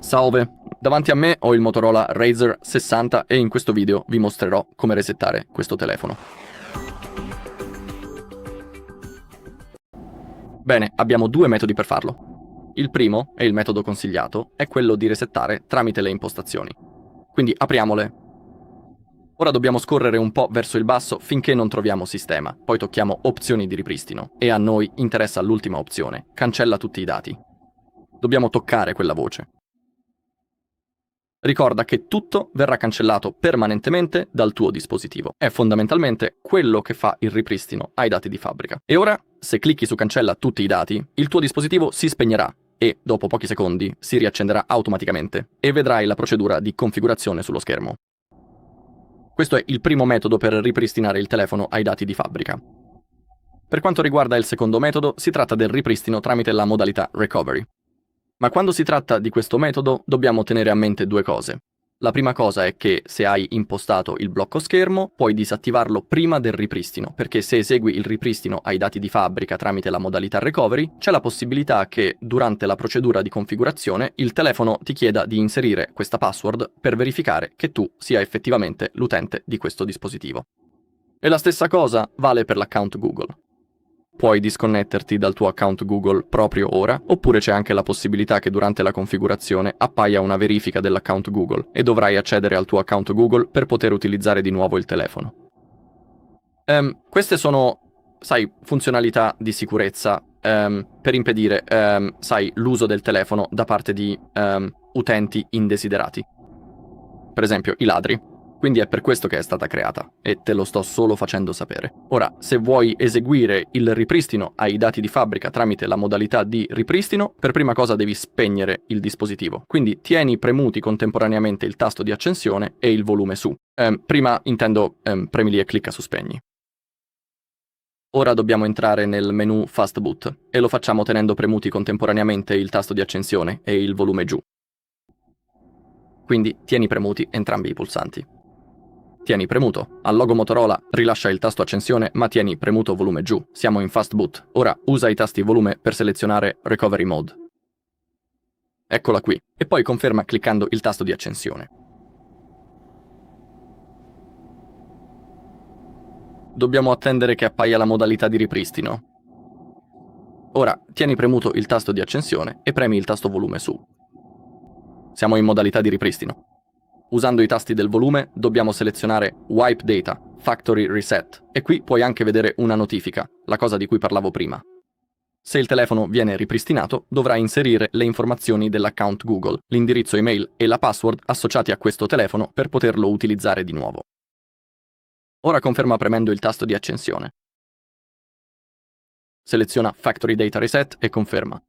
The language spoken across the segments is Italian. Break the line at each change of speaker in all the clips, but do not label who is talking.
Salve, davanti a me ho il Motorola Razr 60 e in questo video vi mostrerò come resettare questo telefono. Bene, abbiamo due metodi per farlo. Il primo, e il metodo consigliato, è quello di resettare tramite le impostazioni. Quindi apriamole. Ora dobbiamo scorrere un po' verso il basso finché non troviamo sistema, poi tocchiamo opzioni di ripristino e a noi interessa l'ultima opzione, cancella tutti i dati. Dobbiamo toccare quella voce. Ricorda che tutto verrà cancellato permanentemente dal tuo dispositivo. È fondamentalmente quello che fa il ripristino ai dati di fabbrica. E ora, se clicchi su cancella tutti i dati, il tuo dispositivo si spegnerà e, dopo pochi secondi, si riaccenderà automaticamente e vedrai la procedura di configurazione sullo schermo. Questo è il primo metodo per ripristinare il telefono ai dati di fabbrica. Per quanto riguarda il secondo metodo, si tratta del ripristino tramite la modalità Recovery. Ma quando si tratta di questo metodo dobbiamo tenere a mente due cose. La prima cosa è che se hai impostato il blocco schermo puoi disattivarlo prima del ripristino, perché se esegui il ripristino ai dati di fabbrica tramite la modalità Recovery, c'è la possibilità che durante la procedura di configurazione il telefono ti chieda di inserire questa password per verificare che tu sia effettivamente l'utente di questo dispositivo. E la stessa cosa vale per l'account Google. Puoi disconnetterti dal tuo account Google proprio ora, oppure c'è anche la possibilità che durante la configurazione appaia una verifica dell'account Google e dovrai accedere al tuo account Google per poter utilizzare di nuovo il telefono. Queste sono, funzionalità di sicurezza per impedire, l'uso del telefono da parte di utenti indesiderati. Per esempio, i ladri. Quindi è per questo che è stata creata, e te lo sto solo facendo sapere. Ora, se vuoi eseguire il ripristino ai dati di fabbrica tramite la modalità di ripristino, per prima cosa devi spegnere il dispositivo. Quindi tieni premuti contemporaneamente il tasto di accensione e il volume su. Premi lì e clicca su spegni. Ora dobbiamo entrare nel menu Fast Boot, e lo facciamo tenendo premuti contemporaneamente il tasto di accensione e il volume giù. Quindi tieni premuti entrambi i pulsanti. Tieni premuto. Al logo Motorola rilascia il tasto accensione, ma tieni premuto volume giù. Siamo in Fast Boot. Ora usa i tasti volume per selezionare Recovery Mode. Eccola qui. E poi conferma cliccando il tasto di accensione. Dobbiamo attendere che appaia la modalità di ripristino. Ora tieni premuto il tasto di accensione e premi il tasto volume su. Siamo in modalità di ripristino. Usando i tasti del volume dobbiamo selezionare Wipe Data, Factory Reset, e qui puoi anche vedere una notifica, la cosa di cui parlavo prima. Se il telefono viene ripristinato, dovrai inserire le informazioni dell'account Google, l'indirizzo email e la password associati a questo telefono per poterlo utilizzare di nuovo. Ora conferma premendo il tasto di accensione. Seleziona Factory Data Reset e conferma.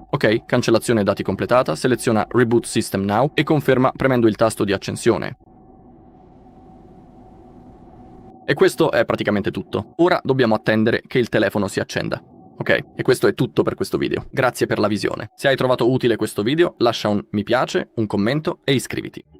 Ok, cancellazione dati completata, seleziona Reboot System Now e conferma premendo il tasto di accensione. E questo è praticamente tutto. Ora dobbiamo attendere che il telefono si accenda. Ok, e questo è tutto per questo video. Grazie per la visione. Se hai trovato utile questo video, lascia un mi piace, un commento e iscriviti.